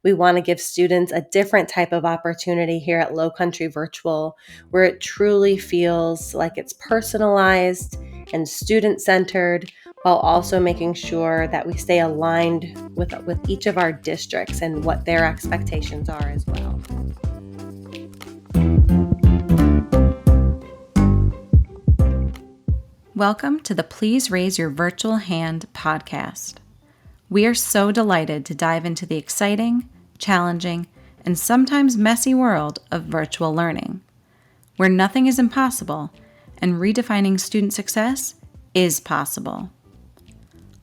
we want to give students a different type of opportunity here at Low Country Virtual, where it truly feels like it's personalized and student-centered, while also making sure that we stay aligned with each of our districts and what their expectations are as well. Welcome to the Please Raise Your Virtual Hand podcast. We are so delighted to dive into the exciting, challenging, and sometimes messy world of virtual learning, where nothing is impossible and redefining student success is possible.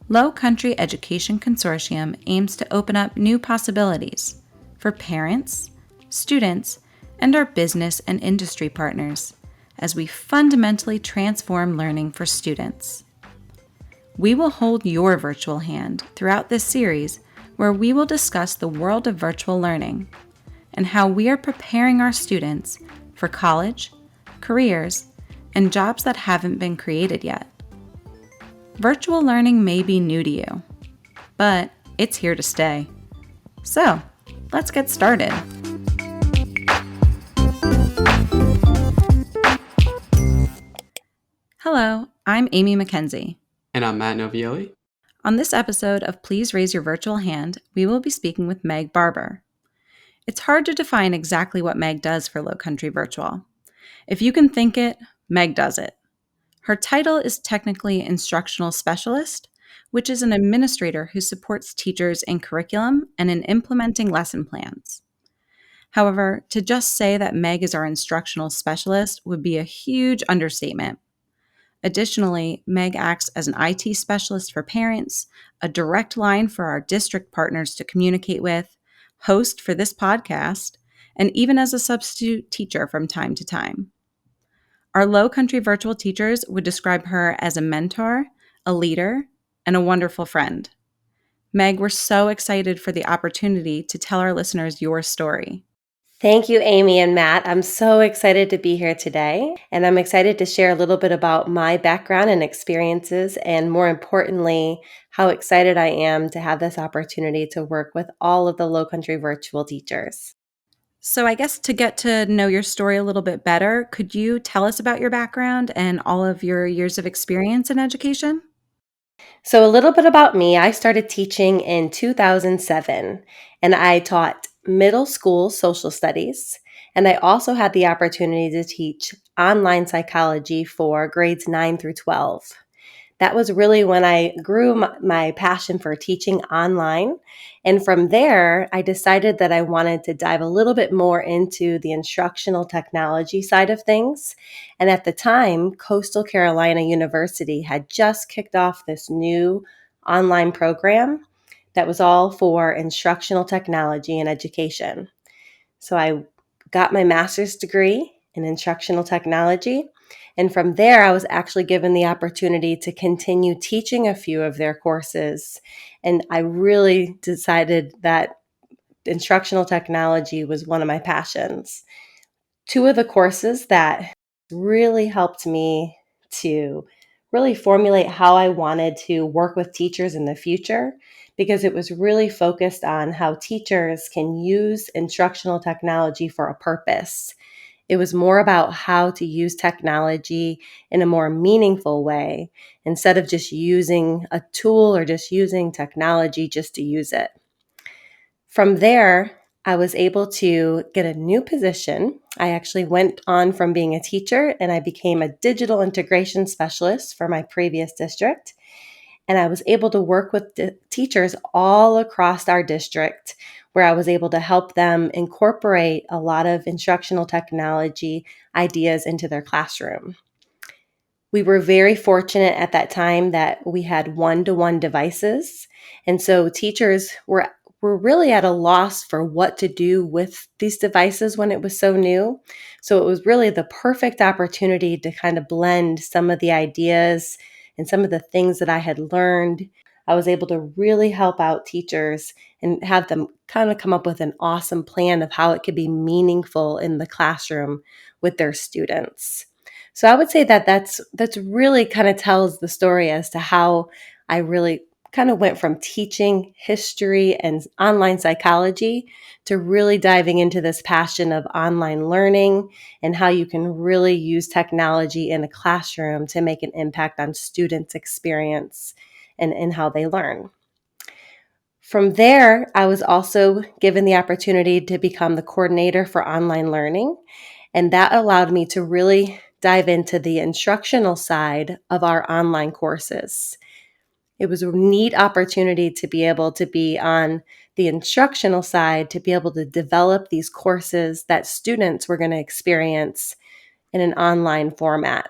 Low Country Education Consortium aims to open up new possibilities for parents, students, and our business and industry partners as we fundamentally transform learning for students. We will hold your virtual hand throughout this series, where we will discuss the world of virtual learning and how we are preparing our students for college, careers, and jobs that haven't been created yet. Virtual learning may be new to you, but it's here to stay. So, let's get started. Hello, I'm Amy McKenzie. And I'm Matt Novielli. On this episode of Please Raise Your Virtual Hand, we will be speaking with Meg Barber. It's hard to define exactly what Meg does for Low Country Virtual. If you can think it, Meg does it. Her title is technically Instructional Specialist, which is an administrator who supports teachers in curriculum and in implementing lesson plans. However, to just say that Meg is our instructional specialist would be a huge understatement. Additionally, Meg acts as an IT specialist for parents, a direct line for our district partners to communicate with, host for this podcast, and even as a substitute teacher from time to time. Our Low Country Virtual teachers would describe her as a mentor, a leader, and a wonderful friend. Meg, we're so excited for the opportunity to tell our listeners your story. Thank you, Amy and Matt. I'm so excited to be here today, and I'm excited to share a little bit about my background and experiences, and more importantly, how excited I am to have this opportunity to work with all of the Low Country Virtual teachers. So I guess to get to know your story a little bit better, could you tell us about your background and all of your years of experience in education? So a little bit about me. I started teaching in 2007, and I taught middle school social studies. And I also had the opportunity to teach online psychology for grades 9 through 12. That was really when I grew my passion for teaching online. And from there, I decided that I wanted to dive a little bit more into the instructional technology side of things. And at the time, Coastal Carolina University had just kicked off this new online program that was all for instructional technology and education. So I got my master's degree in instructional technology. And from there, I was actually given the opportunity to continue teaching a few of their courses. And I really decided that instructional technology was one of my passions. Two of the courses that really helped me to really formulate how I wanted to work with teachers in the future, because it was really focused on how teachers can use instructional technology for a purpose. It was more about how to use technology in a more meaningful way instead of just using a tool or just using technology just to use it. From there, I was able to get a new position. I actually went on from being a teacher and I became a digital integration specialist for my previous district. And I was able to work with teachers all across our district, where I was able to help them incorporate a lot of instructional technology ideas into their classroom. We were very fortunate at that time that we had one-to-one devices. And so teachers were really at a loss for what to do with these devices when it was so new. So it was really the perfect opportunity to kind of blend some of the ideas and some of the things that I had learned. I was able to really help out teachers and have them kind of come up with an awesome plan of how it could be meaningful in the classroom with their students. So I would say that that's really kind of tells the story as to how I really kind of went from teaching history and online psychology to really diving into this passion of online learning and how you can really use technology in a classroom to make an impact on students' experience and how they learn. From there, I was also given the opportunity to become the coordinator for online learning, and that allowed me to really dive into the instructional side of our online courses. It was a neat opportunity to be able to be on the instructional side, to be able to develop these courses that students were going to experience in an online format.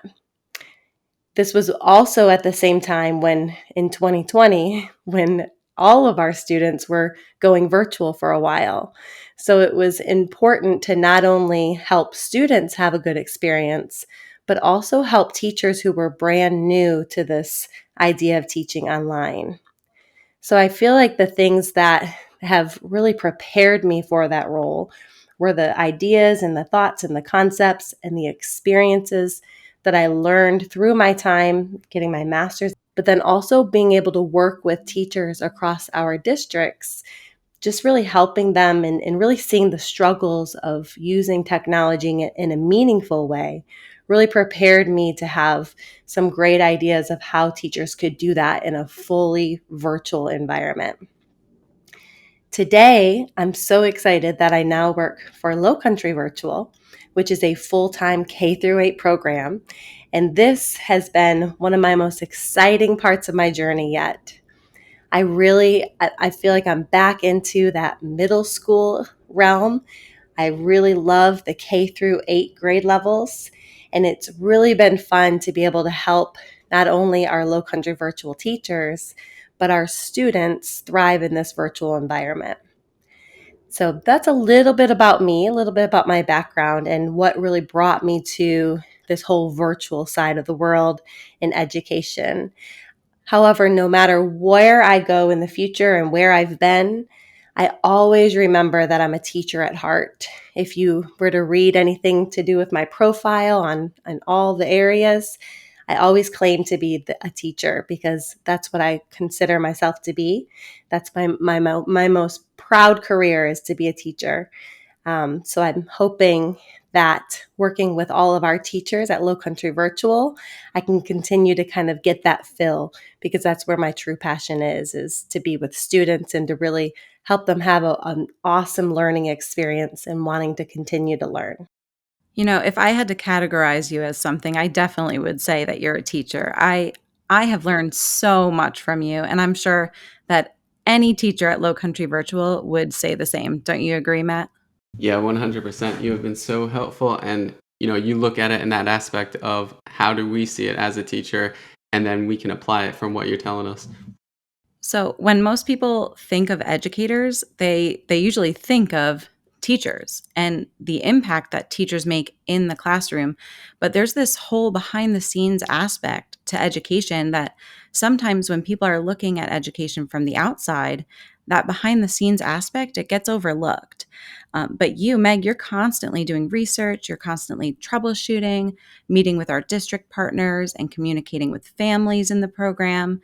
This was also at the same time when in 2020, when all of our students were going virtual for a while. So it was important to not only help students have a good experience, but also help teachers who were brand new to this idea of teaching online. So I feel like the things that have really prepared me for that role were the ideas and the thoughts and the concepts and the experiences that I learned through my time getting my master's, but then also being able to work with teachers across our districts, just really helping them and really seeing the struggles of using technology in a meaningful way really prepared me to have some great ideas of how teachers could do that in a fully virtual environment. Today, I'm so excited that I now work for Low Country Virtual, which is a full-time K through 8 program. And this has been one of my most exciting parts of my journey yet. I feel like I'm back into that middle school realm. I really love the K through 8 grade levels, and it's really been fun to be able to help not only our Low Country Virtual teachers, but our students thrive in this virtual environment. So that's a little bit about me, a little bit about my background, and what really brought me to this whole virtual side of the world in education. However, no matter where I go in the future and where I've been, I always remember that I'm a teacher at heart. If you were to read anything to do with my profile on all the areas, I always claim to be a teacher because that's what I consider myself to be. That's my most proud career is to be a teacher. So I'm hoping that working with all of our teachers at Low Country Virtual, I can continue to kind of get that fill because that's where my true passion is to be with students and to really help them have an awesome learning experience and wanting to continue to learn. If I had to categorize you as something, I definitely would say that you're a teacher. I have learned so much from you, and I'm sure that any teacher at Low Country Virtual would say the same. Don't you agree, Matt? Yeah, 100%. You have been so helpful. And, you look at it in that aspect of how do we see it as a teacher, and then we can apply it from what you're telling us. So, when most people think of educators, they usually think of teachers and the impact that teachers make in the classroom. But there's this whole behind the scenes aspect to education that sometimes when people are looking at education from the outside, that behind the scenes aspect, it gets overlooked. But you, Meg, you're constantly doing research, you're constantly troubleshooting, meeting with our district partners and communicating with families in the program,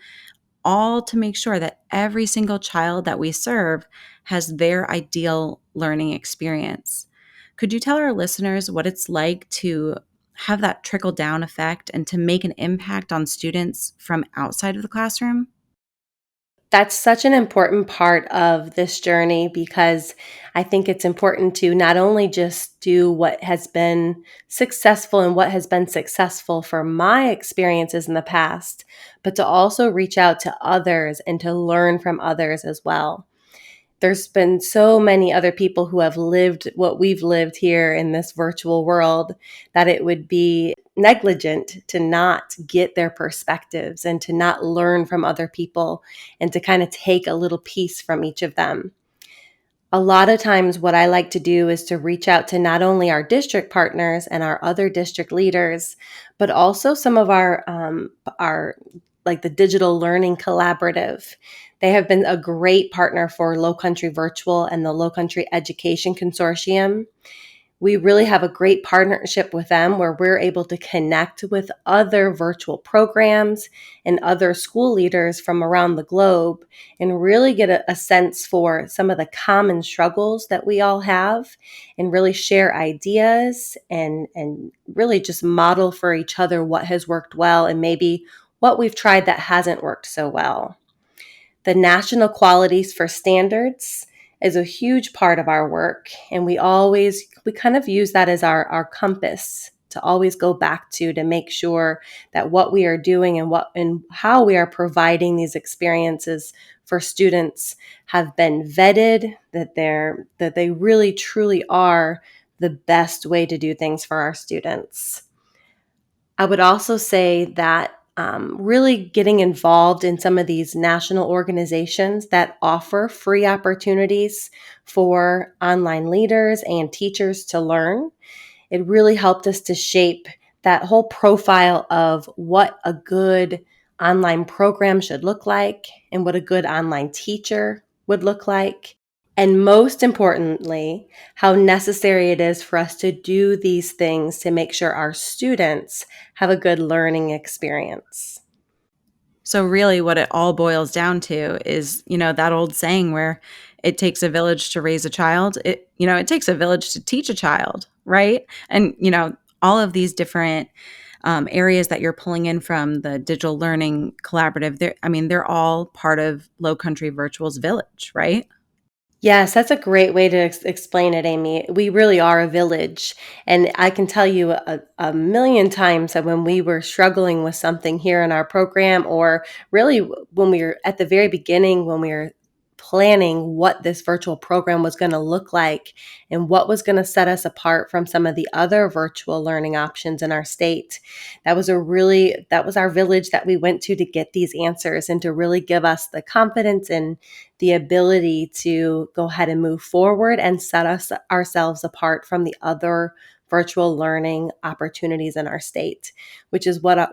all to make sure that every single child that we serve has their ideal learning experience. Could you tell our listeners what it's like to have that trickle down effect and to make an impact on students from outside of the classroom? That's such an important part of this journey because I think it's important to not only just do what has been successful and what has been successful for my experiences in the past, but to also reach out to others and to learn from others as well. There's been so many other people who have lived what we've lived here in this virtual world that it would be negligent to not get their perspectives and to not learn from other people and to kind of take a little piece from each of them. A lot of times, what I like to do is to reach out to not only our district partners and our other district leaders, but also some of our like the Digital Learning Collaborative. They have been a great partner for Low Country Virtual and the Low Country Education Consortium. We really have a great partnership with them where we're able to connect with other virtual programs and other school leaders from around the globe and really get a sense for some of the common struggles that we all have and really share ideas and really just model for each other what has worked well and maybe what we've tried that hasn't worked so well. The National Qualities for Standards is a huge part of our work, and we kind of use that as our compass to always go back to make sure that what we are doing and how we are providing these experiences for students have been vetted, that they really truly are the best way to do things for our students. I would also say that really getting involved in some of these national organizations that offer free opportunities for online leaders and teachers to learn, it really helped us to shape that whole profile of what a good online program should look like and what a good online teacher would look like. And most importantly, how necessary it is for us to do these things to make sure our students have a good learning experience. So really what it all boils down to is, that old saying where it takes a village to raise a child. It takes a village to teach a child, right? And, all of these different areas that you're pulling in from the digital learning collaborative, they're all part of Low Country Virtual's village, right? Yes, that's a great way to explain it, Amy. We really are a village. And I can tell you a million times that when we were struggling with something here in our program, or really when we were at the very beginning, when we were planning what this virtual program was going to look like and what was going to set us apart from some of the other virtual learning options in our state, that was our village that we went to get these answers and to really give us the confidence and the ability to go ahead and move forward and set ourselves apart from the other virtual learning opportunities in our state, which is what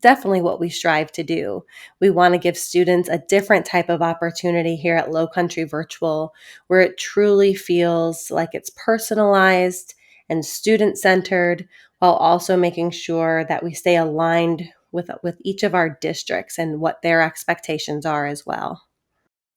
definitely what we strive to do. We want to give students a different type of opportunity here at Low Country Virtual, where it truly feels like it's personalized and student-centered, while also making sure that we stay aligned with each of our districts and what their expectations are as well.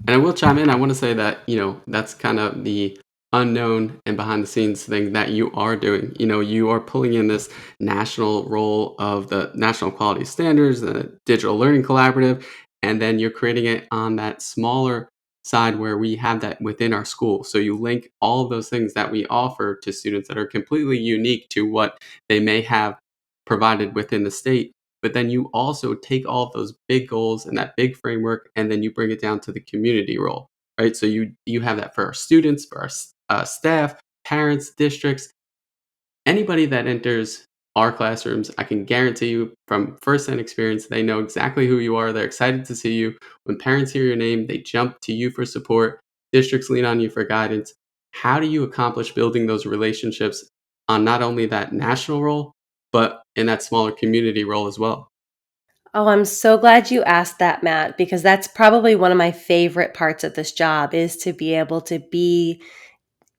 And I will chime in. I want to say that, that's kind of the unknown and behind the scenes thing that you are doing. You are pulling in this national role of the National Quality Standards, the Digital Learning Collaborative, and then you're creating it on that smaller side where we have that within our school. So you link all of those things that we offer to students that are completely unique to what they may have provided within the state, but then you also take all of those big goals and that big framework and then you bring it down to the community role, right? So you have that for our students, for our staff, parents, districts, anybody that enters our classrooms. I can guarantee you from firsthand experience, they know exactly who you are. They're excited to see you. When parents hear your name, they jump to you for support. Districts lean on you for guidance. How do you accomplish building those relationships on not only that national role, but in that smaller community role as well? Oh, I'm so glad you asked that, Matt, because that's probably one of my favorite parts of this job is to be able to be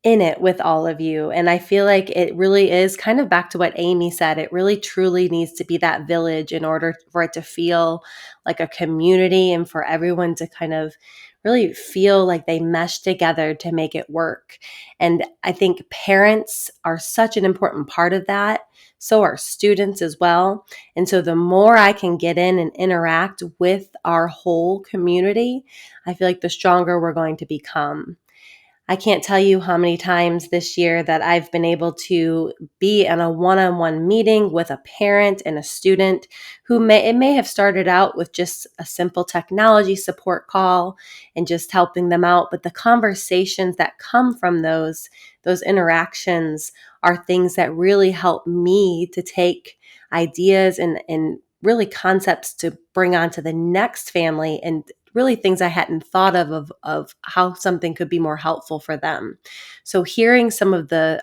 in it with all of you. And I feel like it really is kind of back to what Amy said. It really truly needs to be that village in order for it to feel like a community and for everyone to kind of really feel like they mesh together to make it work. And I think parents are such an important part of that. So are students as well. And so the more I can get in and interact with our whole community, I feel like the stronger we're going to become. I can't tell you how many times this year that I've been able to be in a one-on-one meeting with a parent and a student it may have started out with just a simple technology support call and just helping them out, but the conversations that come from those interactions are things that really help me to take ideas and really concepts to bring on to the next family and really things I hadn't thought of how something could be more helpful for them. So hearing some of the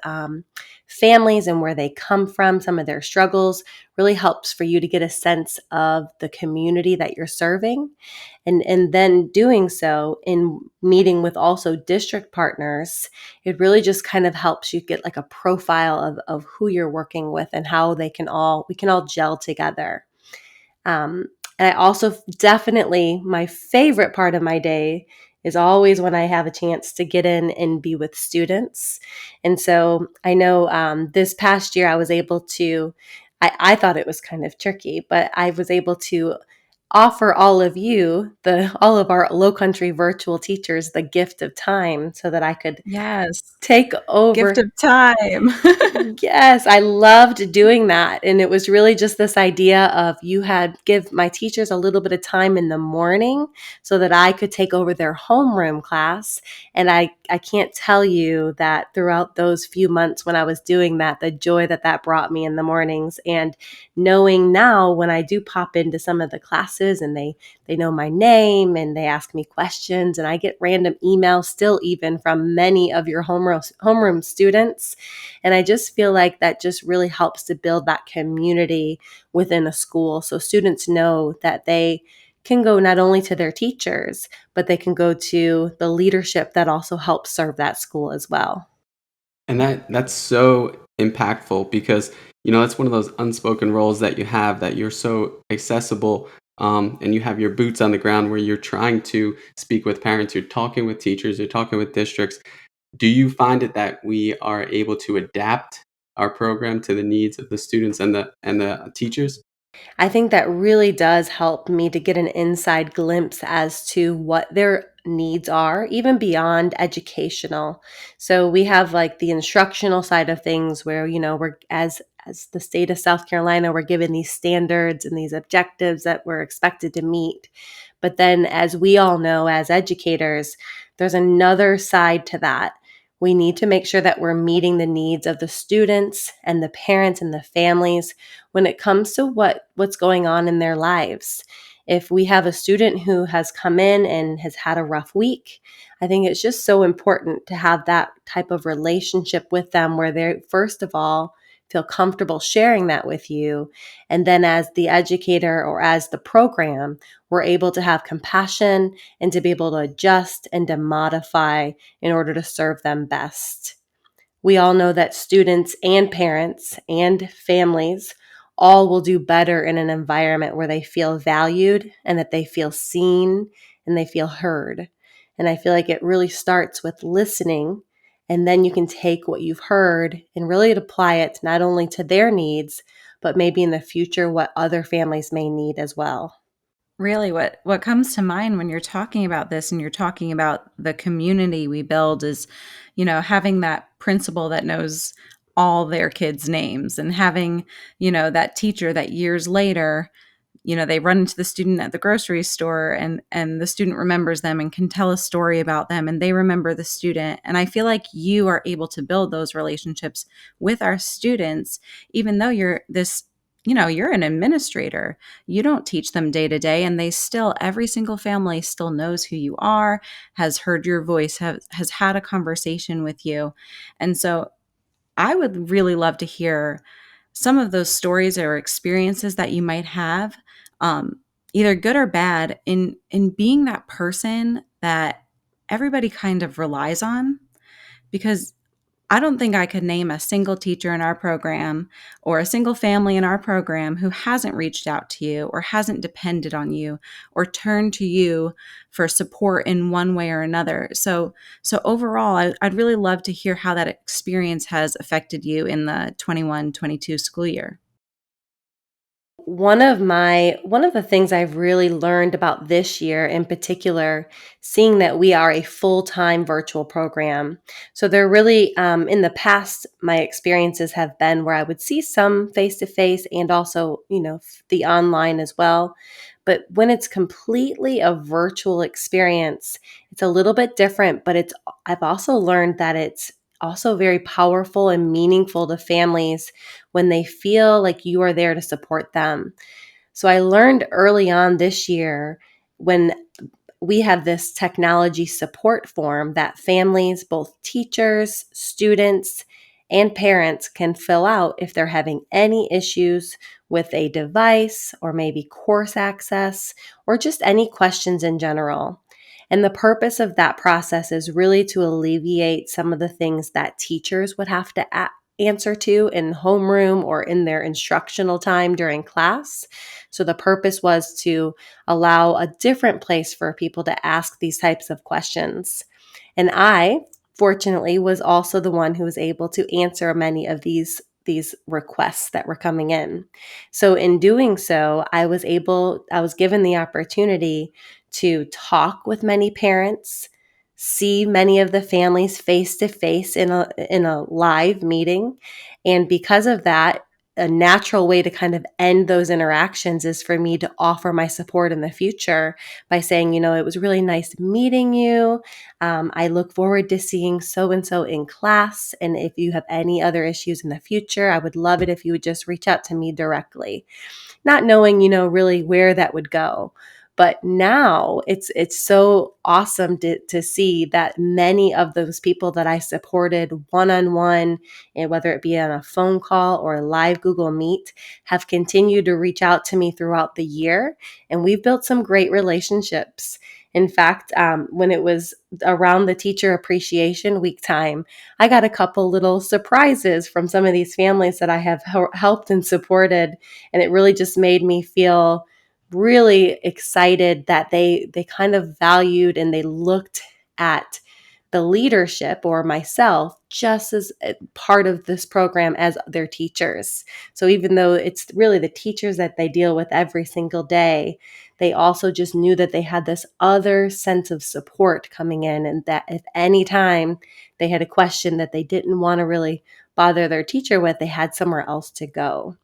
families and where they come from, some of their struggles, really helps for you to get a sense of the community that you're serving. And then doing so in meeting with also district partners, it really just kind of helps you get like a profile of who you're working with and how we can all gel together. Um, and I also definitely, my favorite part of my day is always when I have a chance to get in and be with students. And so I know this past year I was able to, I thought it was kind of tricky, but I was able to offer all of you, all of our Low Country virtual teachers, the gift of time so that I could Yes. take Gift over. of time. Yes, I loved doing that. And it was really just this idea of you had give my teachers a little bit of time in the morning so that I could take over their homeroom class. And I can't tell you that throughout those few months when I was doing that, the joy that that brought me in the mornings. And knowing now when I do pop into some of the classes and they know my name and they ask me questions and I get random emails still even from many of your homeroom students, and I just feel like that just really helps to build that community within a school. So students know that they can go not only to their teachers, but they can go to the leadership that also helps serve that school as well. And that's so impactful because, that's one of those unspoken roles that you have, that you're so accessible, and you have your boots on the ground where you're trying to speak with parents, you're talking with teachers, you're talking with districts. Do you find it that we are able to adapt our program to the needs of the students and the teachers? I think that really does help me to get an inside glimpse as to what their needs are, even beyond educational. So we have like the instructional side of things where, we're as the state of South Carolina, we're given these standards and these objectives that we're expected to meet. But then as we all know as educators, there's another side to that. We need to make sure that we're meeting the needs of the students and the parents and the families when it comes to what's going on in their lives. If we have a student who has come in and has had a rough week, I think it's just so important to have that type of relationship with them where they first of all feel comfortable sharing that with you. And then as the educator or as the program, we're able to have compassion and to be able to adjust and to modify in order to serve them best. We all know that students and parents and families all will do better in an environment where they feel valued and that they feel seen and they feel heard. And I feel like it really starts with listening. And then you can take what you've heard and really apply it not only to their needs, but maybe in the future what other families may need as well. Really, what comes to mind when you're talking about this and you're talking about the community we build is, having that principal that knows all their kids' names and having, that teacher that years later, they run into the student at the grocery store and the student remembers them and can tell a story about them and they remember the student. And I feel like you are able to build those relationships with our students, even though you're an administrator. You don't teach them day to day, and every single family still knows who you are, has heard your voice, has had a conversation with you. And so I would really love to hear some of those stories or experiences that you might have, um, either good or bad, in being that person that everybody kind of relies on. Because I don't think I could name a single teacher in our program or a single family in our program who hasn't reached out to you or hasn't depended on you or turned to you for support in one way or another. So overall, I'd really love to hear how that experience has affected you in the 21-22 school year. One of the things I've really learned about this year in particular, seeing that we are a full-time virtual program. So there really, in the past, my experiences have been where I would see some face-to-face and also, the online as well. But when it's completely a virtual experience, it's a little bit different, but I've also learned that it's also very powerful and meaningful to families when they feel like you are there to support them. So I learned early on this year when we have this technology support form that families, both teachers, students, and parents can fill out if they're having any issues with a device or maybe course access or just any questions in general. And the purpose of that process is really to alleviate some of the things that teachers would have to answer to in homeroom or in their instructional time during class. So the purpose was to allow a different place for people to ask these types of questions. And I, fortunately, was also the one who was able to answer many of these requests that were coming in. So in doing so, I was given the opportunity to talk with many parents, see many of the families face to face in a live meeting. And because of that, a natural way to kind of end those interactions is for me to offer my support in the future by saying, it was really nice meeting you. I look forward to seeing so and so in class. And if you have any other issues in the future, I would love it if you would just reach out to me directly, not knowing, really where that would go. But now it's so awesome to see that many of those people that I supported one-on-one, and whether it be on a phone call or a live Google Meet, have continued to reach out to me throughout the year. And we've built some great relationships. In fact, when it was around the Teacher Appreciation Week time, I got a couple little surprises from some of these families that I have helped and supported. And it really just made me feel really excited that they kind of valued and they looked at the leadership or myself just as a part of this program as their teachers. So even though it's really the teachers that they deal with every single day, they also just knew that they had this other sense of support coming in, and that if any time they had a question that they didn't want to really bother their teacher with, they had somewhere else to go.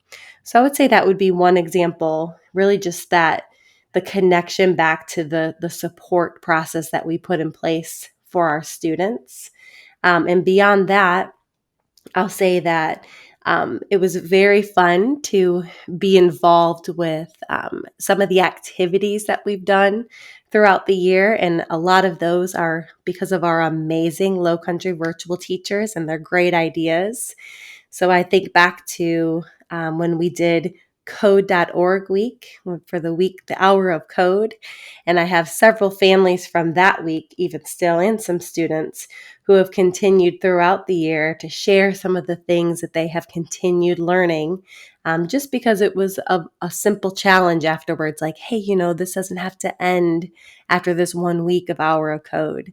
So I would say that would be one example, really just that the connection back to the support process that we put in place for our students. And beyond that, I'll say that it was very fun to be involved with some of the activities that we've done throughout the year. And a lot of those are because of our amazing Low Country virtual teachers and their great ideas. So I think back to when we did code.org week for the week, the hour of code. And I have several families from that week, even still, and some students who have continued throughout the year to share some of the things that they have continued learning, just because it was a simple challenge afterwards, like, hey, this doesn't have to end after this 1 week of hour of code.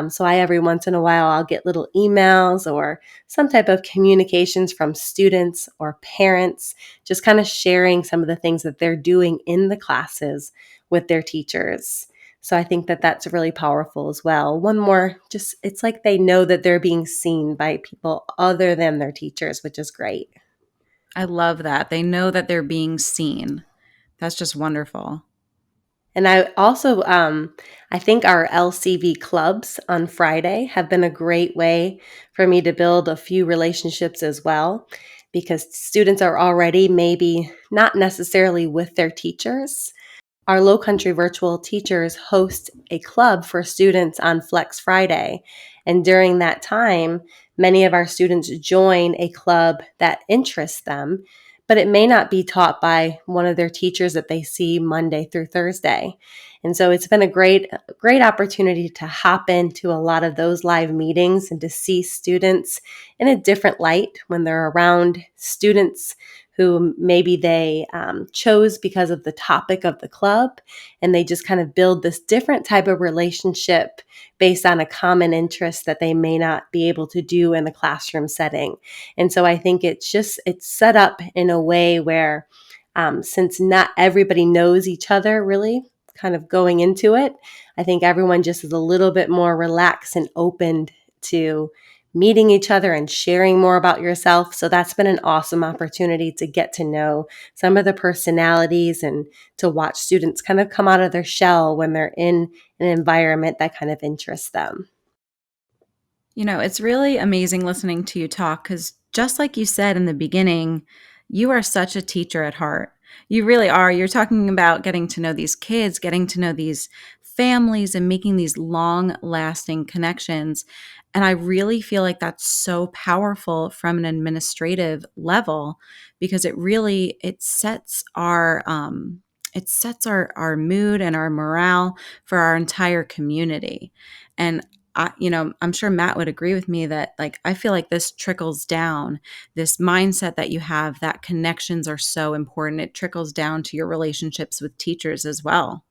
So every once in a while, I'll get little emails or some type of communications from students or parents, just kind of sharing some of the things that they're doing in the classes with their teachers. So I think that that's really powerful as well. One more, just it's like they know that they're being seen by people other than their teachers, which is great. I love that. They know that they're being seen. That's just wonderful. And I also, I think our LCV clubs on Friday have been a great way for me to build a few relationships as well, because students are already maybe not necessarily with their teachers. Our Low Country virtual teachers host a club for students on Flex Friday. And during that time, many of our students join a club that interests them, but it may not be taught by one of their teachers that they see Monday through Thursday. And so it's been a great opportunity to hop into a lot of those live meetings and to see students in a different light when they're around students who maybe they chose because of the topic of the club, and they just kind of build this different type of relationship based on a common interest that they may not be able to do in the classroom setting. And so I think it's set up in a way where since not everybody knows each other really, kind of going into it, I think everyone just is a little bit more relaxed and opened to meeting each other and sharing more about yourself. So that's been an awesome opportunity to get to know some of the personalities and to watch students kind of come out of their shell when they're in an environment that kind of interests them. It's really amazing listening to you talk because just like you said in the beginning, you are such a teacher at heart. You really are. You're talking about getting to know these kids, getting to know these families and making these long lasting connections. And I really feel like that's so powerful from an administrative level, because it sets our mood and our morale for our entire community. And I'm sure Matt would agree with me that, like, I feel like this trickles down, this mindset that you have, that connections are so important. It trickles down to your relationships with teachers as well.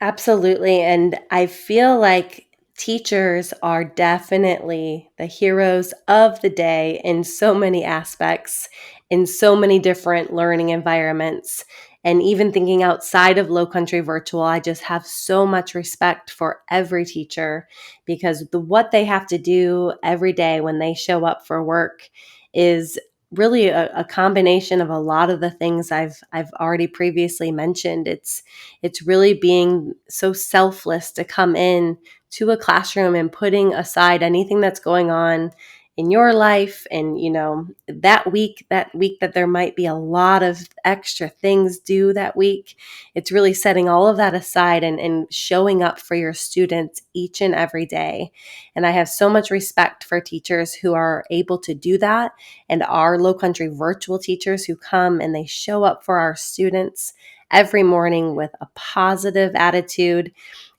Absolutely. And I feel like teachers are definitely the heroes of the day in so many aspects, in so many different learning environments. And even thinking outside of Low Country Virtual, I just have so much respect for every teacher, because what they have to do every day when they show up for work is really a combination of a lot of the things I've already previously mentioned. It's really being so selfless to come in to a classroom and putting aside anything that's going on in your life. And that week that there might be a lot of extra things due that week, it's really setting all of that aside and showing up for your students each and every day. And I have so much respect for teachers who are able to do that, and our Low Country Virtual teachers who come and they show up for our students every morning with a positive attitude.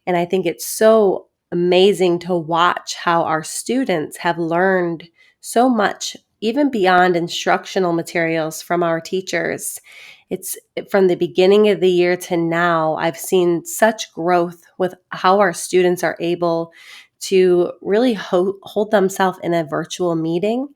And I think it's so amazing to watch how our students have learned so much, even beyond instructional materials from our teachers. It's from the beginning of the year to now, I've seen such growth with how our students are able to really hold themselves in a virtual meeting.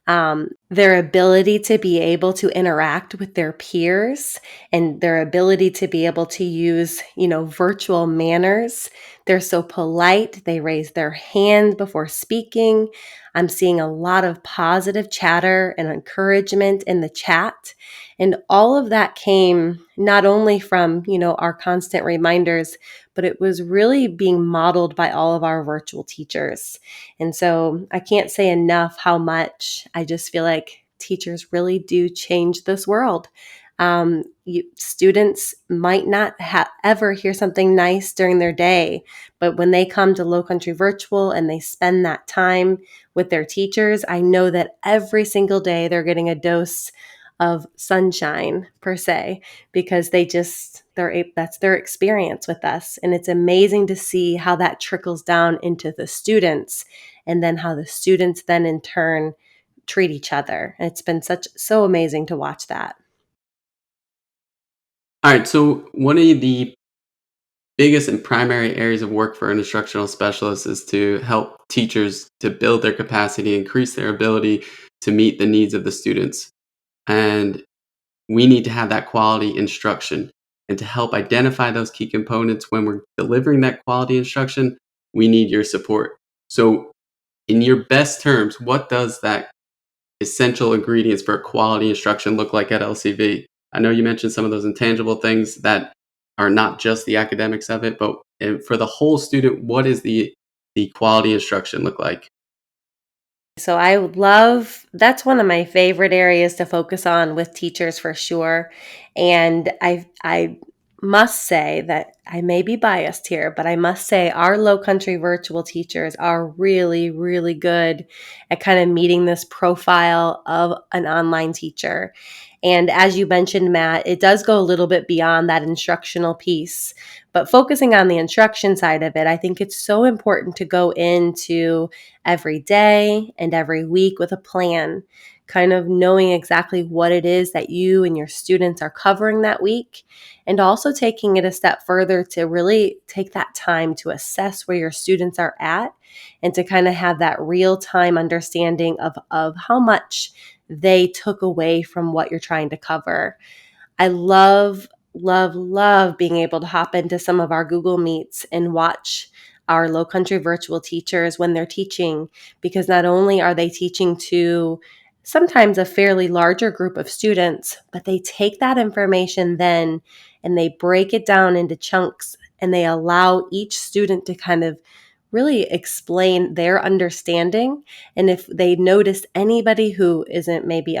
Their ability to be able to interact with their peers, and their ability to be able to use, virtual manners. They're so polite. They raise their hand before speaking. I'm seeing a lot of positive chatter and encouragement in the chat. And all of that came not only from, our constant reminders, but it was really being modeled by all of our virtual teachers. And so I can't say enough how much I just feel like teachers really do change this world. Students might not ever hear something nice during their day, but when they come to Low Country Virtual and they spend that time with their teachers, I know that every single day they're getting a dose of sunshine, per se, because that's their experience with us. And it's amazing to see how that trickles down into the students, and then how the students then in turn treat each other. And it's been so amazing to watch that. All right, so one of the biggest and primary areas of work for an instructional specialist is to help teachers to build their capacity, increase their ability to meet the needs of the students. And we need to have that quality instruction. And to help identify those key components when we're delivering that quality instruction, we need your support. So, in your best terms, what does that essential ingredients for quality instruction look like at LCV? I know you mentioned some of those intangible things that are not just the academics of it, but for the whole student, what is the quality instruction look like? So that's one of my favorite areas to focus on with teachers for sure. And I must say that I may be biased here, but I must say our Low Country Virtual teachers are really, really good at kind of meeting this profile of an online teacher. And as you mentioned, Matt, it does go a little bit beyond that instructional piece. But focusing on the instruction side of it, I think it's so important to go into every day and every week with a plan, kind of knowing exactly what it is that you and your students are covering that week, and also taking it a step further to really take that time to assess where your students are at, and to kind of have that real time understanding of how much they took away from what you're trying to cover. I love, love, love being able to hop into some of our Google Meets and watch our Low Country Virtual teachers when they're teaching, because not only are they teaching to sometimes a fairly larger group of students, but they take that information then and they break it down into chunks, and they allow each student to kind of really explain their understanding. And if they notice anybody who isn't maybe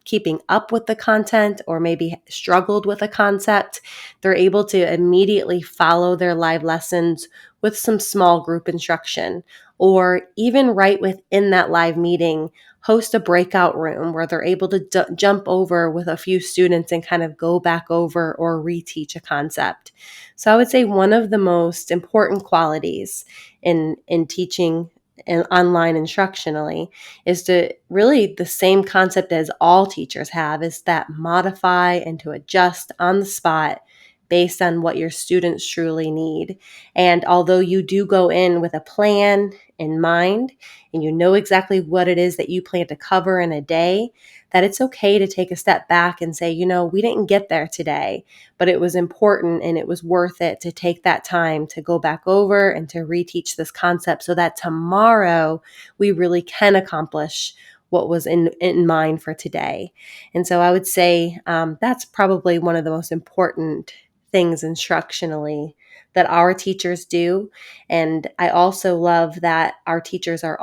keeping up with the content or maybe struggled with a concept, they're able to immediately follow their live lessons with some small group instruction, or even right within that live meeting, host a breakout room where they're able to jump over with a few students and kind of go back over or reteach a concept. So I would say one of the most important qualities in teaching and online instructionally is to really the same concept as all teachers have, is that modify and to adjust on the spot based on what your students truly need. And although you do go in with a plan in mind and you know exactly what it is that you plan to cover in a day, that it's okay to take a step back and say, we didn't get there today, but it was important and it was worth it to take that time to go back over and to reteach this concept so that tomorrow we really can accomplish what was in mind for today. And so I would say that's probably one of the most important things instructionally that our teachers do. And I also love that our teachers are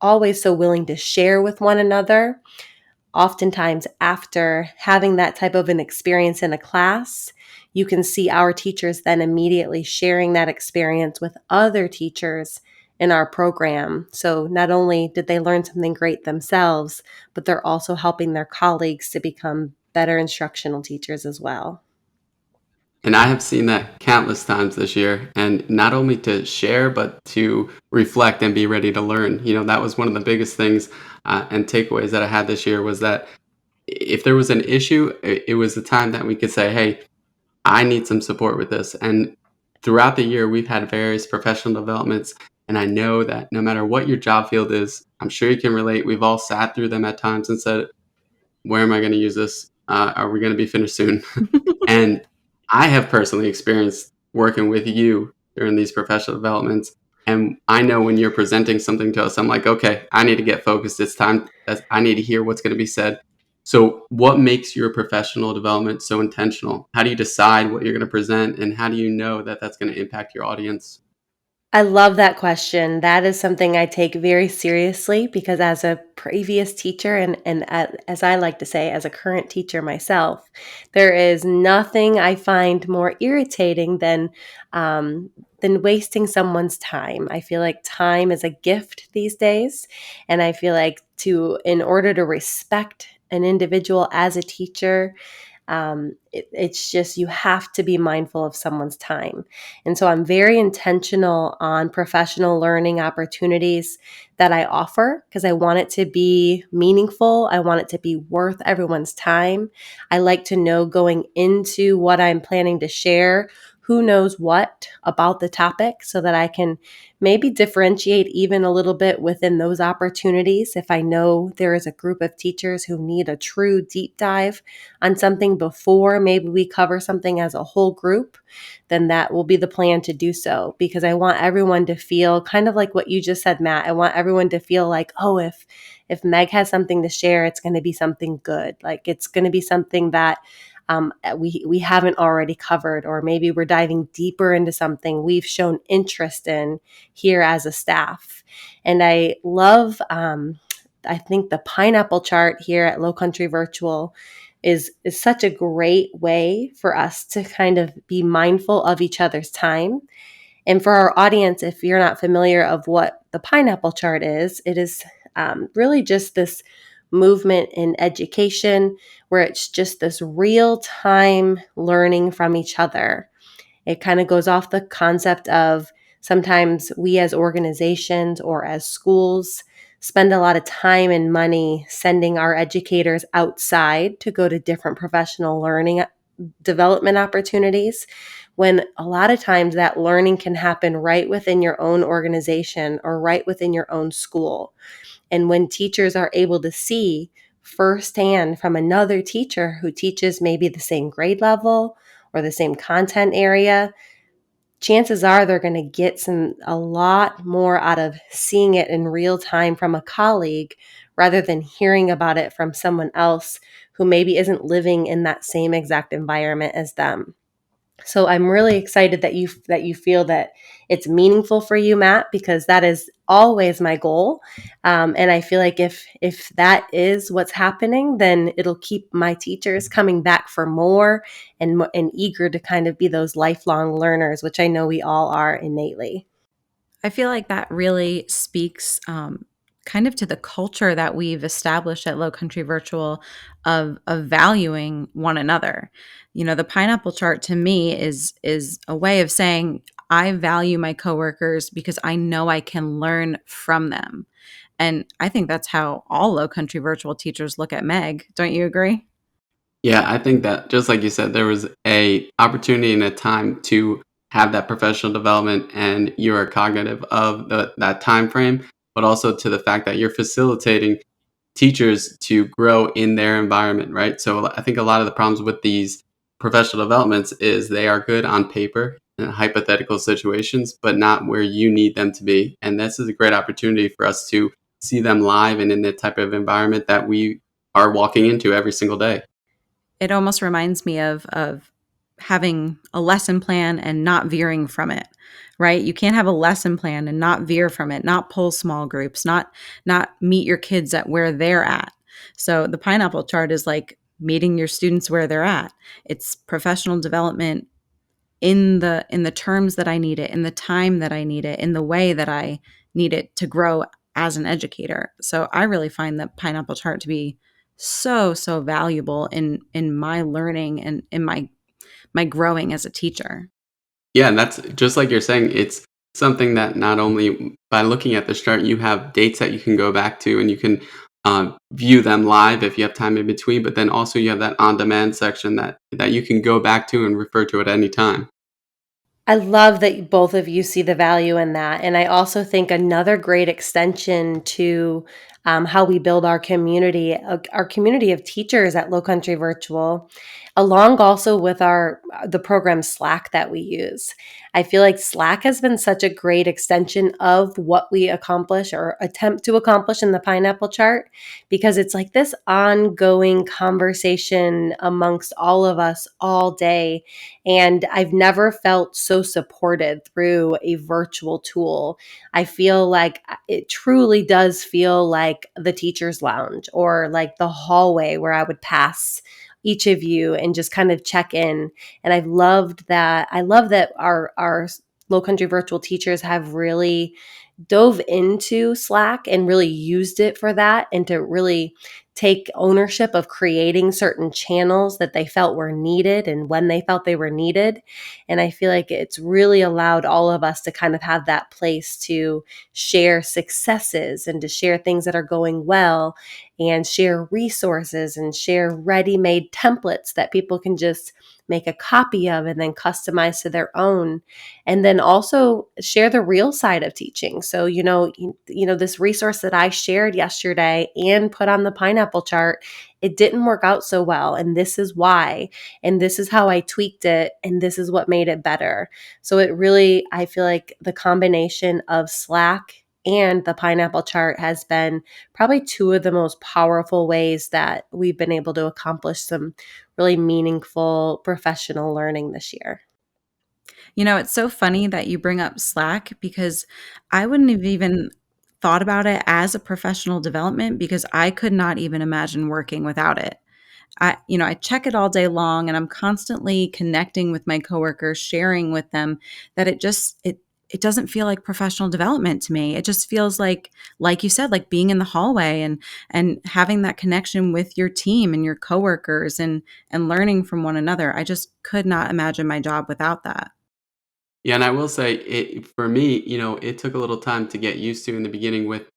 always so willing to share with one another. Oftentimes, after having that type of an experience in a class, you can see our teachers then immediately sharing that experience with other teachers in our program. So not only did they learn something great themselves, but they're also helping their colleagues to become better instructional teachers as well. And I have seen that countless times this year, and not only to share, but to reflect and be ready to learn. That was one of the biggest things and takeaways that I had this year was that if there was an issue, it was the time that we could say, hey, I need some support with this. And throughout the year, we've had various professional developments. And I know that no matter what your job field is, I'm sure you can relate. We've all sat through them at times and said, where am I going to use this? Are we going to be finished soon? And I have personally experienced working with you during these professional developments. And I know when you're presenting something to us, I'm like, okay, I need to get focused. It's time. I need to hear what's going to be said. So, what makes your professional development so intentional? How do you decide what you're going to present? And how do you know that that's going to impact your audience? I love that question. That is something I take very seriously because as a previous teacher and as I like to say, as a current teacher myself, there is nothing I find more irritating than wasting someone's time. I feel like time is a gift these days, and I feel like in order to respect an individual as a teacher, it's just you have to be mindful of someone's time. And so I'm very intentional on professional learning opportunities that I offer because I want it to be meaningful. I want it to be worth everyone's time. I like to know going into what I'm planning to share who knows what about the topic so that I can maybe differentiate even a little bit within those opportunities. If I know there is a group of teachers who need a true deep dive on something before maybe we cover something as a whole group, then that will be the plan to do so because I want everyone to feel kind of like what you just said, Matt. I want everyone to feel like, oh, if Meg has something to share, it's going to be something good. Like it's going to be something that we haven't already covered, or maybe we're diving deeper into something we've shown interest in here as a staff. And I love, I think the pineapple chart here at Low Country Virtual is such a great way for us to kind of be mindful of each other's time. And for our audience, if you're not familiar of what the pineapple chart is, it is really just this movement in education where it's just this real time learning from each other. It kind of goes off the concept of sometimes we as organizations or as schools spend a lot of time and money sending our educators outside to go to different professional learning development opportunities, when a lot of times that learning can happen right within your own organization or right within your own school. And when teachers are able to see firsthand from another teacher who teaches maybe the same grade level or the same content area, chances are they're going to get a lot more out of seeing it in real time from a colleague rather than hearing about it from someone else who maybe isn't living in that same exact environment as them. So I'm really excited that you feel that it's meaningful for you, Matt, because that is always my goal. And I feel like if that is what's happening, then it'll keep my teachers coming back for more and eager to kind of be those lifelong learners, which I know we all are innately. I feel like that really speaks kind of to the culture that we've established at Low Country Virtual of valuing one another. You know, the pineapple chart to me is a way of saying I value my coworkers because I know I can learn from them. And I think that's how all Low Country Virtual teachers look at Meg. Don't you agree? Yeah, I think that just like you said, there was a opportunity and a time to have that professional development, and you are cognitive of that time frame, but also to the fact that you're facilitating teachers to grow in their environment, right? So I think a lot of the problems with these professional developments is they are good on paper in hypothetical situations, but not where you need them to be. And this is a great opportunity for us to see them live and in the type of environment that we are walking into every single day. It almost reminds me of having a lesson plan and not veering from it, right? You can't have a lesson plan and not veer from it, not pull small groups, not meet your kids at where they're at. So the pineapple chart is like meeting your students where they're at. It's professional development in the terms that I need it, in the time that I need it, in the way that I need it to grow as an educator. So I really find the pineapple chart to be so valuable in my learning and in my growing as a teacher. Yeah, and that's just like you're saying, it's something that not only by looking at this chart, you have dates that you can go back to and you can view them live if you have time in between, but then also you have that on-demand section that you can go back to and refer to at any time. I love that both of you see the value in that. And I also think another great extension to how we build our community of teachers at Low Country Virtual, along also with our the program Slack that we use. I feel like Slack has been such a great extension of what we accomplish or attempt to accomplish in the pineapple chart, because it's like this ongoing conversation amongst all of us all day, and I've never felt so supported through a virtual tool. I feel like it truly does feel like the teacher's lounge or like the hallway where I would pass each of you and just kind of check in. And I've loved that. I love that our Low Country Virtual teachers have really dove into Slack and really used it for that, and to really take ownership of creating certain channels that they felt were needed and when they felt they were needed. And I feel like it's really allowed all of us to kind of have that place to share successes and to share things that are going well and share resources and share ready made templates that people can just make a copy of and then customize to their own, and then also share the real side of teaching. So, this resource that I shared yesterday and put on the pineapple chart, it didn't work out so well, and this is why, and this is how I tweaked it, and this is what made it better. So it really, I feel like the combination of Slack and the pineapple chart has been probably two of the most powerful ways that we've been able to accomplish some really meaningful professional learning this year. You know, it's so funny that you bring up Slack because I wouldn't have even thought about it as a professional development because I could not even imagine working without it. I check it all day long and I'm constantly connecting with my coworkers, sharing with them that it doesn't feel like professional development to me. It just feels like you said, like being in the hallway and having that connection with your team and your coworkers and learning from one another. I just could not imagine my job without that. Yeah, and I will say it for me, it took a little time to get used to in the beginning with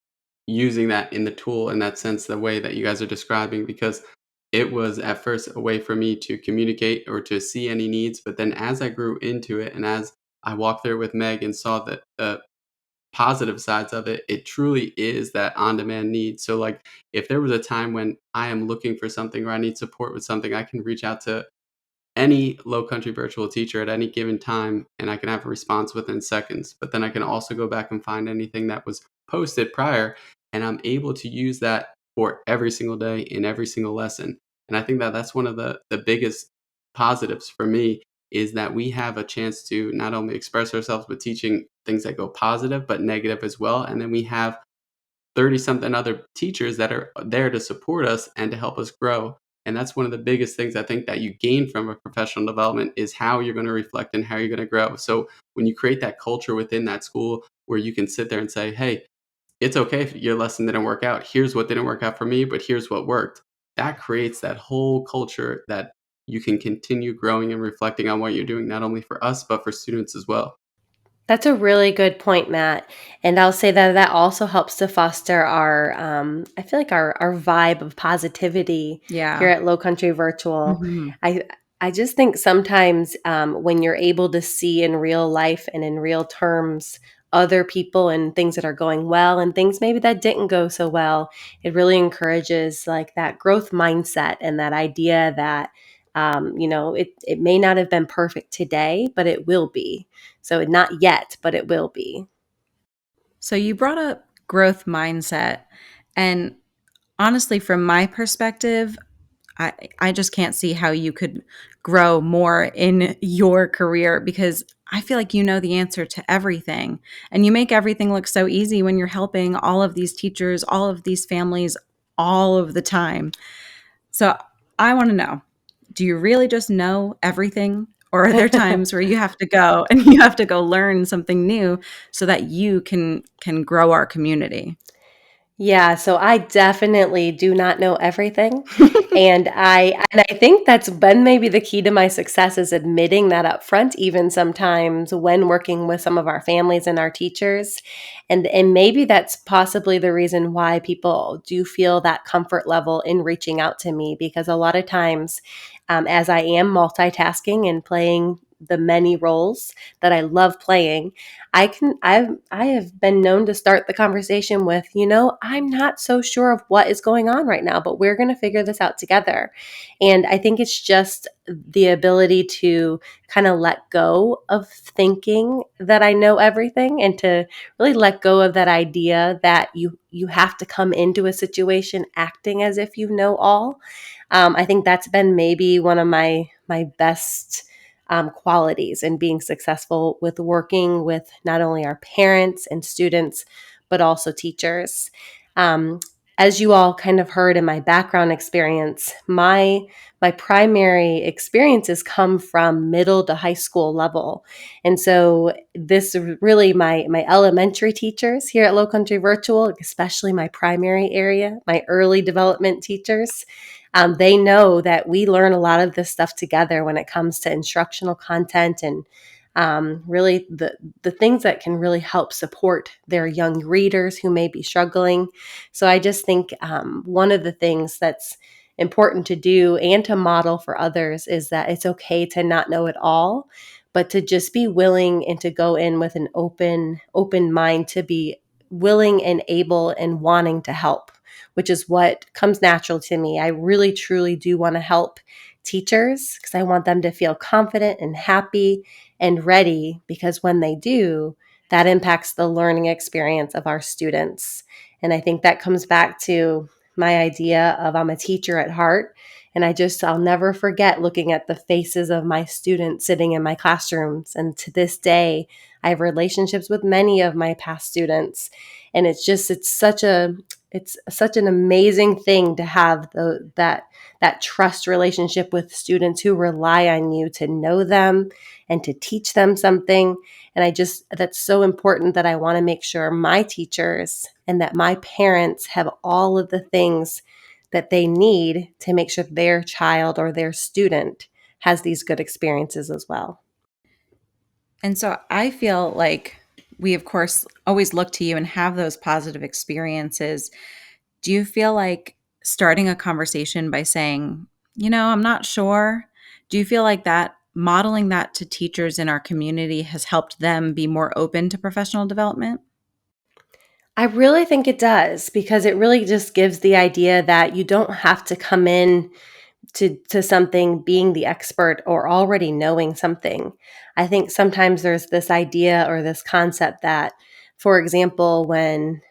using that in the tool in that sense, the way that you guys are describing, because it was at first a way for me to communicate or to see any needs. But then as I grew into it and as I walked through it with Meg and saw the positive sides of it, it truly is that on demand need. So, like, if there was a time when I am looking for something or I need support with something, I can reach out to any low country virtual teacher at any given time and I can have a response within seconds. But then I can also go back and find anything that was posted prior and I'm able to use that for every single day in every single lesson. And I think that that's one of the biggest positives for me is that we have a chance to not only express ourselves, but teaching things that go positive, but negative as well. And then we have 30 something other teachers that are there to support us and to help us grow. And that's one of the biggest things I think that you gain from a professional development is how you're going to reflect and how you're going to grow. So when you create that culture within that school where you can sit there and say, hey, it's okay if your lesson didn't work out. Here's what didn't work out for me, but here's what worked. That creates that whole culture that you can continue growing and reflecting on what you're doing, not only for us, but for students as well. That's a really good point, Matt. And I'll say that that also helps to foster I feel like our vibe of positivity here Yeah. at Low Country Virtual. Hmm. I, I just think sometimes when you're able to see in real life and in real terms other people and things that are going well and things maybe that didn't go so well, it really encourages like that growth mindset and that idea that, it may not have been perfect today, but it will be. So not yet, but it will be. So you brought up growth mindset. And honestly, from my perspective, I just can't see how you could grow more in your career because I feel like you know the answer to everything. And you make everything look so easy when you're helping all of these teachers, all of these families, all of the time. So I want to know, do you really just know everything? Or are there times where you have to go and you have to go learn something new so that you can grow our community? Yeah, so I definitely do not know everything. And I think that's been maybe the key to my success is admitting that up front, even sometimes when working with some of our families and our teachers. And maybe that's possibly the reason why people do feel that comfort level in reaching out to me, because a lot of times, as I am multitasking and playing the many roles that I love playing, I have been known to start the conversation with, I'm not so sure of what is going on right now, but we're going to figure this out together. And I think it's just the ability to kind of let go of thinking that I know everything and to really let go of that idea that you have to come into a situation acting as if you know all. I think that's been maybe one of my best qualities in being successful with working with not only our parents and students, but also teachers. Um, as you all kind of heard in my background experience, my primary experiences come from middle to high school level, and so this really my elementary teachers here at Low Country Virtual, especially my primary area, my early development teachers. They know that we learn a lot of this stuff together when it comes to instructional content and really the things that can really help support their young readers who may be struggling. So I just think one of the things that's important to do and to model for others is that it's okay to not know it all, but to just be willing and to go in with an open mind to be willing and able and wanting to help, which is what comes natural to me. I really, truly do want to help teachers because I want them to feel confident and happy and ready, because when they do, that impacts the learning experience of our students. And I think that comes back to my idea of I'm a teacher at heart. And I'll never forget looking at the faces of my students sitting in my classrooms. And to this day, I have relationships with many of my past students. And it's such an amazing thing to have that trust relationship with students who rely on you to know them and to teach them something. And that's so important that I want to make sure my teachers and that my parents have all of the things that they need to make sure their child or their student has these good experiences as well. And so I feel like we, of course, always look to you and have those positive experiences. Do you feel like starting a conversation by saying, I'm not sure? Do you feel like that modeling that to teachers in our community has helped them be more open to professional development? I really think it does, because it really just gives the idea that you don't have to come in to something being the expert or already knowing something. I think sometimes there's this idea or this concept that, for example, when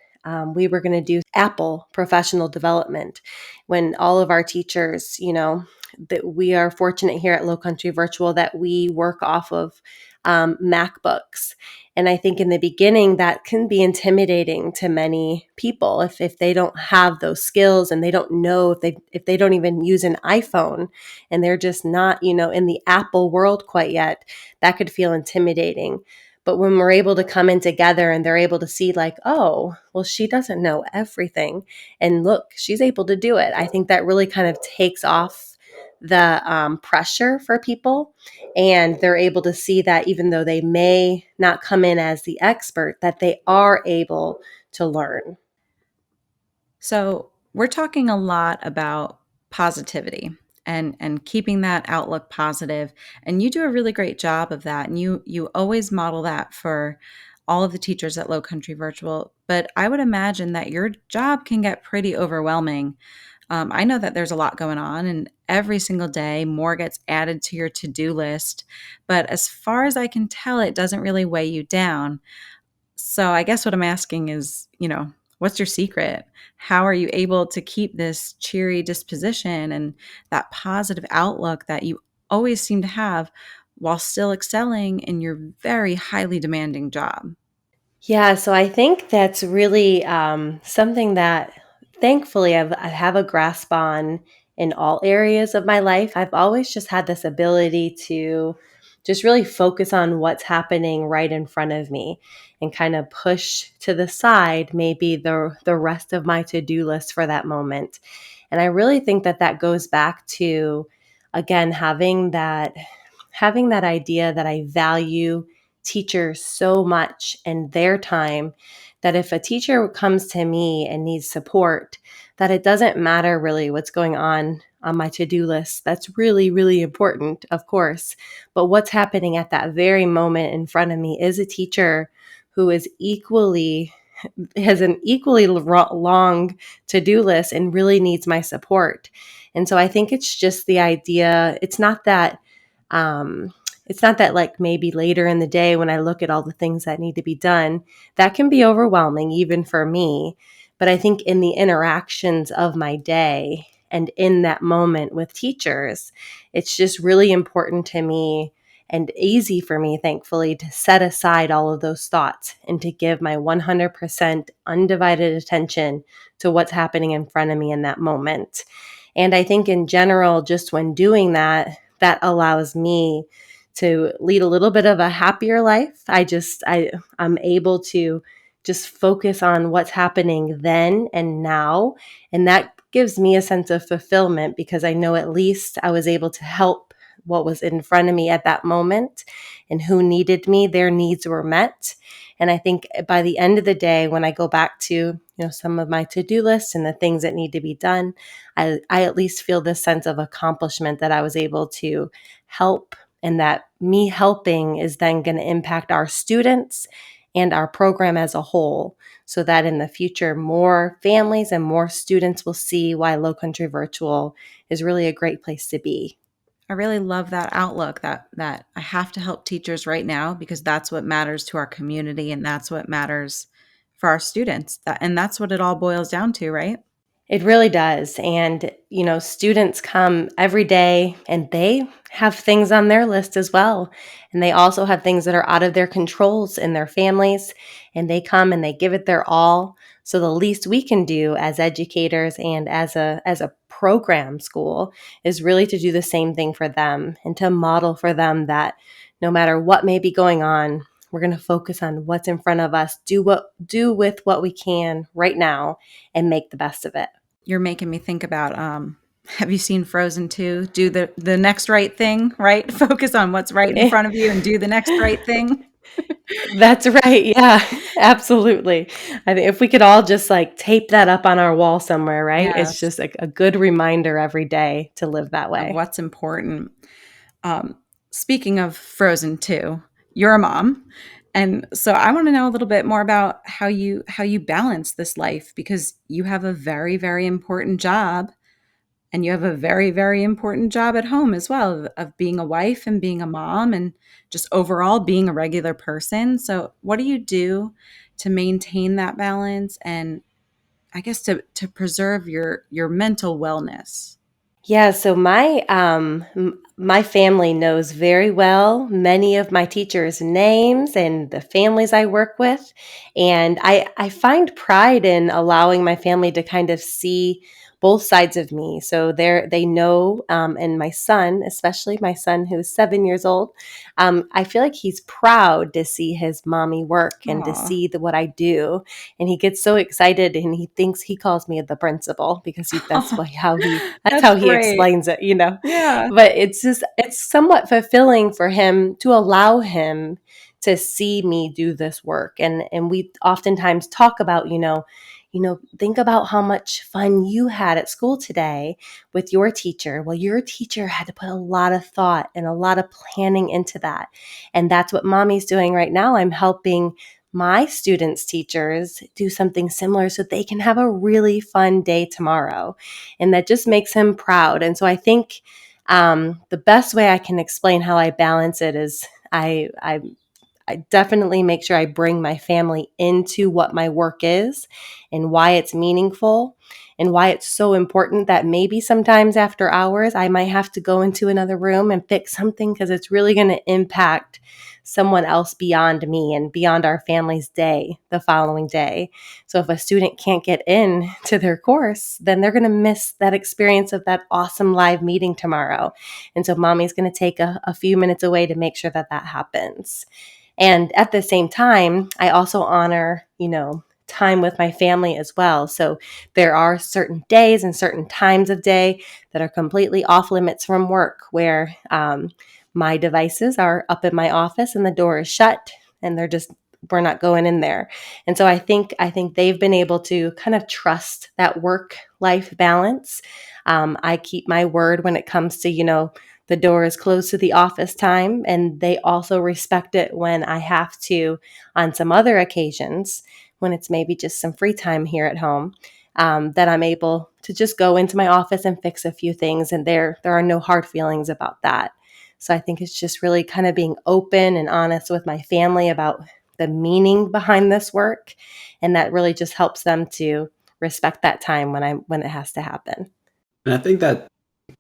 we were going to do Apple professional development when all of our teachers, that we are fortunate here at Low Country Virtual that we work off of MacBooks. And I think in the beginning that can be intimidating to many people if they don't have those skills and they don't know if they don't even use an iPhone and they're just not, in the Apple world quite yet, that could feel intimidating. But when we're able to come in together and they're able to see like, oh, well, she doesn't know everything. And look, she's able to do it. I think that really kind of takes off the pressure for people. And they're able to see that even though they may not come in as the expert, that they are able to learn. So we're talking a lot about positivity and keeping that outlook positive. And you do a really great job of that. And you always model that for all of the teachers at Low Country Virtual. But I would imagine that your job can get pretty overwhelming. I know that there's a lot going on, and every single day more gets added to your to-do list. But as far as I can tell, it doesn't really weigh you down. So I guess what I'm asking is, what's your secret? How are you able to keep this cheery disposition and that positive outlook that you always seem to have while still excelling in your very highly demanding job? Yeah, so I think that's really something that thankfully I have a grasp on in all areas of my life. I've always just had this ability to just really focus on what's happening right in front of me and kind of push to the side maybe the rest of my to-do list for that moment. And I really think that that goes back to again having that idea that I value teachers so much and their time that if a teacher comes to me and needs support, that it doesn't matter really what's going on my to-do list. That's really, really important, of course. But what's happening at that very moment in front of me is a teacher who is equally has an equally long to-do list and really needs my support. And so I think it's just the idea, um, it's not that like maybe later in the day when I look at all the things that need to be done, that can be overwhelming even for me. But I think in the interactions of my day and in that moment with teachers, it's just really important to me and easy for me, thankfully, to set aside all of those thoughts and to give my 100% undivided attention to what's happening in front of me in that moment. And I think in general, just when doing that, that allows me to lead a little bit of a happier life. I'm able to just focus on what's happening then and now. And that gives me a sense of fulfillment because I know at least I was able to help what was in front of me at that moment and who needed me, their needs were met. And I think by the end of the day, when I go back to, some of my to-do lists and the things that need to be done, I at least feel this sense of accomplishment that I was able to help and that me helping is then going to impact our students and our program as a whole so that in the future, more families and more students will see why Low Country Virtual is really a great place to be. I really love that outlook that I have to help teachers right now because that's what matters to our community and that's what matters for our students. And that's what it all boils down to, right? It really does. And, students come every day and they have things on their list as well. And they also have things that are out of their controls in their families. And they come and they give it their all. So the least we can do as educators and as a program school is really to do the same thing for them and to model for them that no matter what may be going on, we're going to focus on what's in front of us, do with what we can right now and make the best of it. You're making me think about have you seen Frozen 2? Do the next right thing, right? Focus on what's right in front of you and do the next right thing. That's right. Yeah, absolutely. I think if we could all just like tape that up on our wall somewhere, right? It's Yes, just a good reminder every day to live that of way. what's important. Um, Speaking of Frozen 2, you're a mom. And so I want to know a little bit more about how you balance this life because you have a very, very important job and you have a very, very important job at home as well of being a wife and being a mom and just overall being a regular person. So what do you do to maintain that balance and I guess to preserve your mental wellness? Yeah, so my family knows very well many of my teachers' names and the families I work with, and I find pride in allowing my family to kind of see both sides of me. So they know, and my son, especially my son who's 7 years old, I feel like he's proud to see his mommy work and to Aw. see what I do, and he gets so excited and he thinks he calls me the principal because that's That's how he great. explains it, you know? Yeah. But it's somewhat fulfilling for him to allow him to see me do this work. And we oftentimes talk about, think about how much fun you had at school today with your teacher. Well, your teacher had to put a lot of thought and a lot of planning into that. And that's what mommy's doing right now. I'm helping my students' teachers do something similar so they can have a really fun day tomorrow, and that just makes him proud. And so I think the best way I can explain how I balance it is I definitely make sure I bring my family into what my work is and why it's meaningful and why it's so important that maybe sometimes after hours I might have to go into another room and fix something because it's really going to impact someone else beyond me and beyond our family's day the following day. So if a student can't get in to their course, then they're going to miss that experience of that awesome live meeting tomorrow. And so mommy's going to take a few minutes away to make sure that that happens. And at the same time, I also honor, time with my family as well. So there are certain days and certain times of day that are completely off limits from work where my devices are up in my office and the door is shut and we're not going in there. And so I think they've been able to kind of trust that work life balance. I keep my word when it comes to, the door is closed to the office time, and they also respect it when I have to, on some other occasions, when it's maybe just some free time here at home, that I'm able to just go into my office and fix a few things, and there are no hard feelings about that. So I think it's just really kind of being open and honest with my family about the meaning behind this work, and that really just helps them to respect that time when it has to happen. And I think that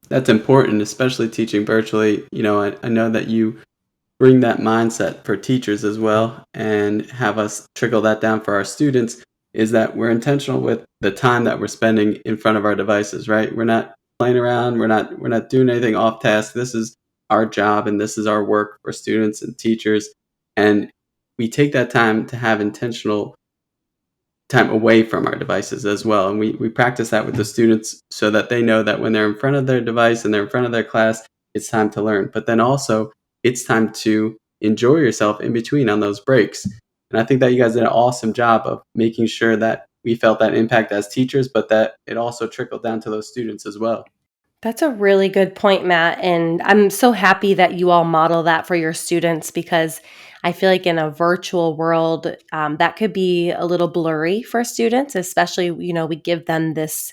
that's important, especially teaching virtually. I know that you bring that mindset for teachers as well and have us trickle that down for our students, is that we're intentional with the time that we're spending in front of our devices, right? We're not playing around, we're not doing anything off task. This is our job and this is our work for students and teachers. And we take that time to have intentional time away from our devices as well. And we practice that with the students so that they know that when they're in front of their device and they're in front of their class, it's time to learn. But then also, it's time to enjoy yourself in between on those breaks. And I think that you guys did an awesome job of making sure that we felt that impact as teachers, but that it also trickled down to those students as well. That's a really good point, Matt. And I'm so happy that you all model that for your students because I feel like in a virtual world, that could be a little blurry for students, especially, we give them this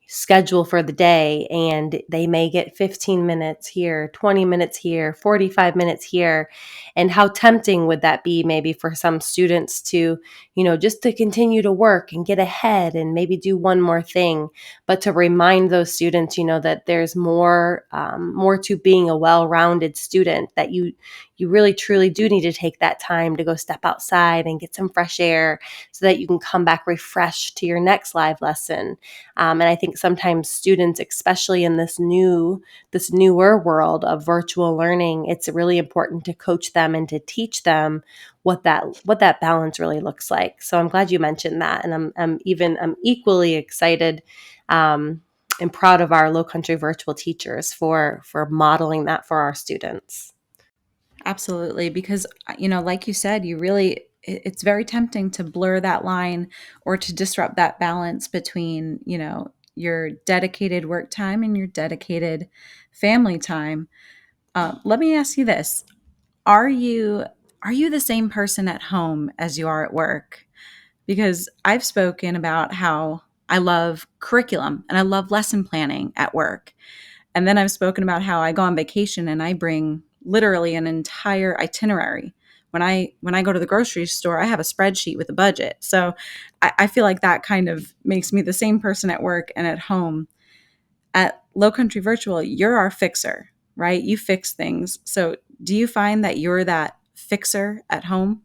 schedule for the day and they may get 15 minutes here, 20 minutes here, 45 minutes here. And how tempting would that be maybe for some students to, just to continue to work and get ahead and maybe do one more thing, but to remind those students, that there's more to being a well-rounded student, that you really truly do need to take that time to go step outside and get some fresh air so that you can come back refreshed to your next live lesson. And I think sometimes students, especially in this newer world of virtual learning, it's really important to coach them and to teach them what that balance really looks like. So I'm glad you mentioned that, and I'm equally excited and proud of our Low Country virtual teachers for modeling that for our students. Absolutely, because like you said, it's very tempting to blur that line or to disrupt that balance between, your dedicated work time and your dedicated family time. Let me ask you this. Are you the same person at home as you are at work? Because I've spoken about how I love curriculum and I love lesson planning at work. And then I've spoken about how I go on vacation and I bring literally an entire itinerary when I go to the grocery store, I have a spreadsheet with a budget. So I feel like that kind of makes me the same person at work and at home. At Low Country Virtual, you're our fixer, right? You fix things. So do you find that you're that fixer at home?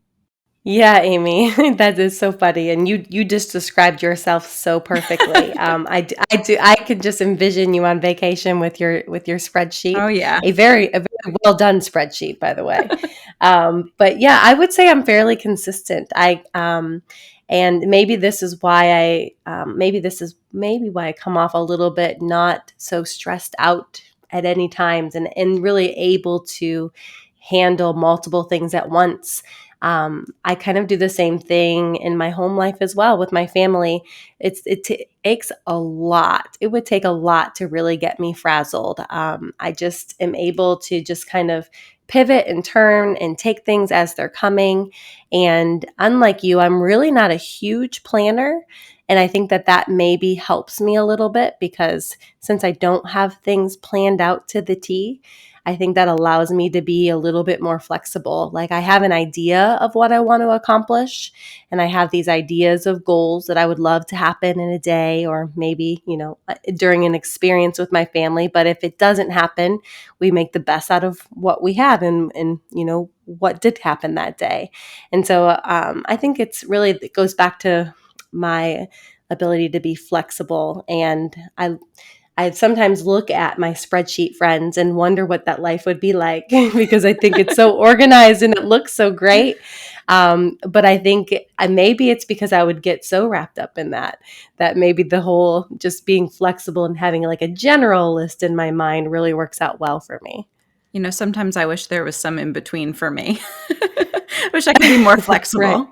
Yeah, Amy, that is so funny, and you just described yourself so perfectly. I could just envision you on vacation with your spreadsheet, Oh yeah. a very well done spreadsheet, by the way. But yeah, I would say I'm fairly consistent. And maybe this is why maybe why I come off a little bit not so stressed out at any times, and really able to handle multiple things at once. I kind of do the same thing in my home life as well with my family. Takes a lot. It would take a lot to really get me frazzled. I just am able to just kind of pivot and turn and take things as they're coming. And unlike you, I'm really not a huge planner. And I think that that maybe helps me a little bit because since I don't have things planned out to the T, I think that allows me to be a little bit more flexible. Like I have an idea of what I want to accomplish, and I have these ideas of goals that I would love to happen in a day or maybe, during an experience with my family. But if it doesn't happen, we make the best out of what we have and what did happen that day. And so I think it goes back to my ability to be flexible. And I sometimes look at my spreadsheet friends and wonder what that life would be like because I think it's so organized and it looks so great. But I think maybe it's because I would get so wrapped up in that maybe the whole just being flexible and having like a general list in my mind really works out well for me. Sometimes I wish there was some in between for me. Wish I could be more Right. flexible.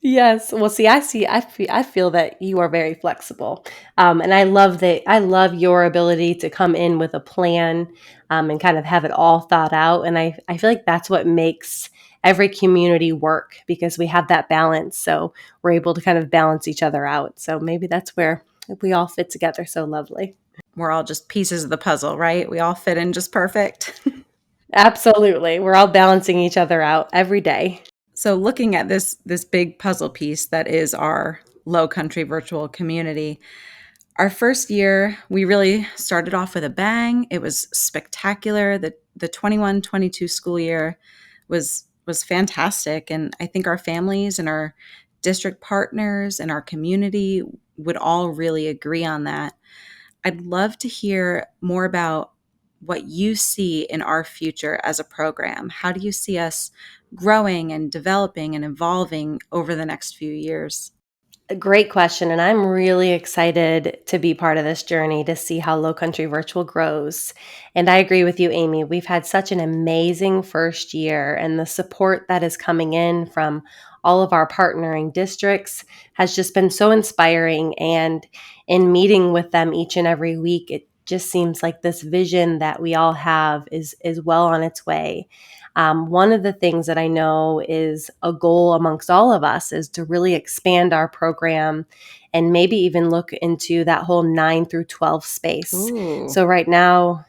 Yes. Well, I feel that you are very flexible. And I love that. I love your ability to come in with a plan, and kind of have it all thought out. And I feel like that's what makes every community work because we have that balance. So we're able to kind of balance each other out. So maybe that's where we all fit together so lovely. We're all just pieces of the puzzle, right? We all fit in just perfect. Absolutely. We're all balancing each other out every day. So looking at this big puzzle piece that is our Low Country Virtual community, our first year we really started off with a bang. It was spectacular. The 21-22 school year was fantastic, and I think our families and our district partners and our community would all really agree on that. I'd love to hear more about what you see in our future as a program. How do you see us growing and developing and evolving over the next few years? A great question. And I'm really excited to be part of this journey to see how Low Country Virtual grows. And I agree with you, Amy. We've had such an amazing first year, and the support that is coming in from all of our partnering districts has just been so inspiring. And in meeting with them each and every week, it just seems like this vision that we all have is well on its way. One of the things that I know is a goal amongst all of us is to really expand our program and maybe even look into that whole 9 through 12 space. Ooh. So right now,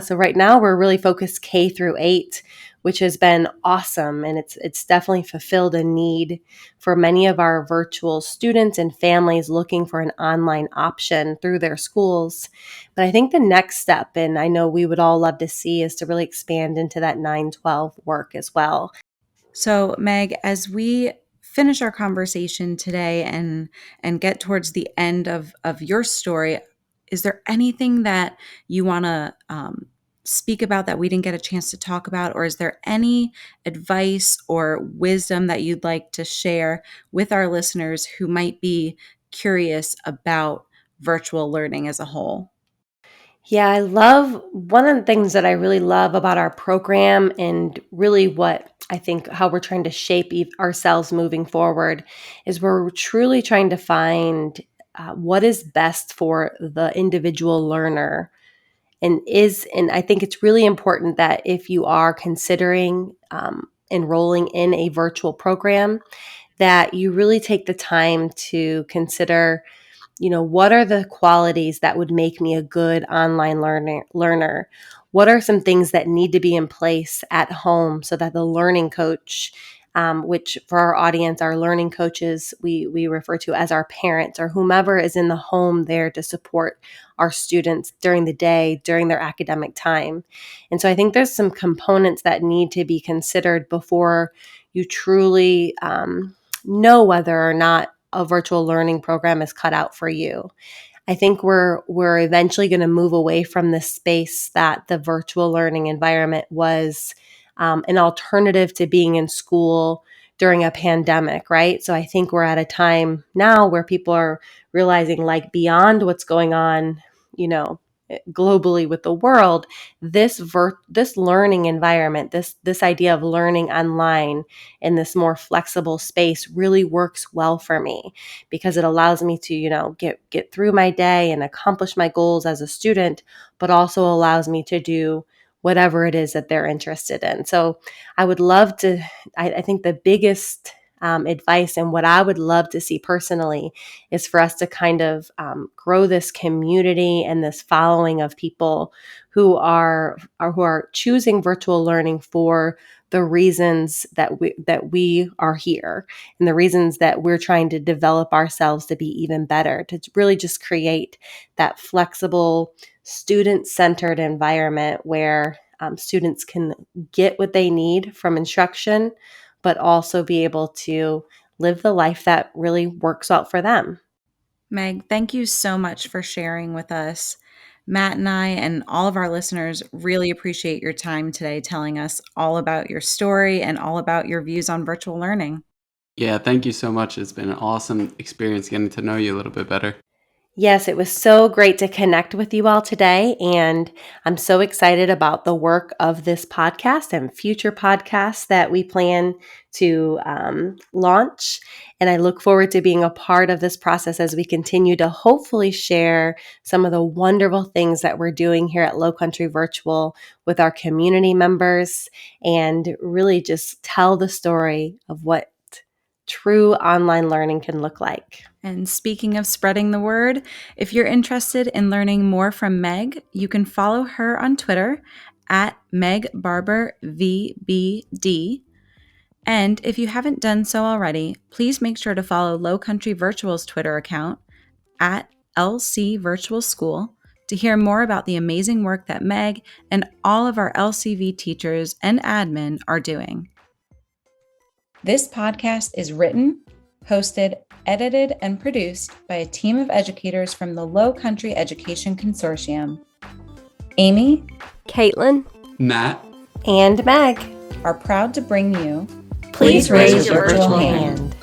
so right now we're really focused K through 8, which has been awesome, and it's definitely fulfilled a need for many of our virtual students and families looking for an online option through their schools. But I think the next step, and I know we would all love to see, is to really expand into that 9-12 work as well. So, Meg, as we finish our conversation today and get towards the end of your story, is there anything that you want to speak about that we didn't get a chance to talk about, or is there any advice or wisdom that you'd like to share with our listeners who might be curious about virtual learning as a whole? Yeah, I love one of the things that I really love about our program and really what I think how we're trying to shape ourselves moving forward is we're truly trying to find what is best for the individual learner. And I think it's really important that if you are considering enrolling in a virtual program, that you really take the time to consider what are the qualities that would make me a good online learner? What are some things that need to be in place at home so that the learning coach, which for our audience, our learning coaches, we refer to as our parents or whomever is in the home there to support our students during the day, during their academic time. And so I think there's some components that need to be considered before you truly know whether or not a virtual learning program is cut out for you. I think we're eventually going to move away from the space that the virtual learning environment was an alternative to being in school during a pandemic, right? So I think we're at a time now where people are realizing, like, beyond what's going on, globally with the world, this learning environment, this idea of learning online in this more flexible space really works well for me because it allows me to, get through my day and accomplish my goals as a student, but also allows me to do whatever it is that they're interested in. So I would love to, I think the biggest advice and what I would love to see personally is for us to kind of grow this community and this following of people who are choosing virtual learning for the reasons that we are here and the reasons that we're trying to develop ourselves to be even better, to really just create that flexible, student-centered environment where students can get what they need from instruction, but also be able to live the life that really works out for them. Meg, thank you so much for sharing with us. Matt and I and all of our listeners really appreciate your time today telling us all about your story and all about your views on virtual learning. Yeah, thank you so much. It's been an awesome experience getting to know you a little bit better. Yes, it was so great to connect with you all today. And I'm so excited about the work of this podcast and future podcasts that we plan to launch. And I look forward to being a part of this process as we continue to hopefully share some of the wonderful things that we're doing here at Low Country Virtual with our community members and really just tell the story of what true online learning can look like. And speaking of spreading the word, if you're interested in learning more from Meg, you can follow her on Twitter at Meg Barber VBD. And if you haven't done so already, please make sure to follow Low Country Virtual's Twitter account at LC Virtual School to hear more about the amazing work that Meg and all of our LCV teachers and admin are doing. This podcast is written, hosted, edited, and produced by a team of educators from the Low Country Education Consortium. Amy, Caitlin, Matt, and Meg are proud to bring you Please raise your virtual hand.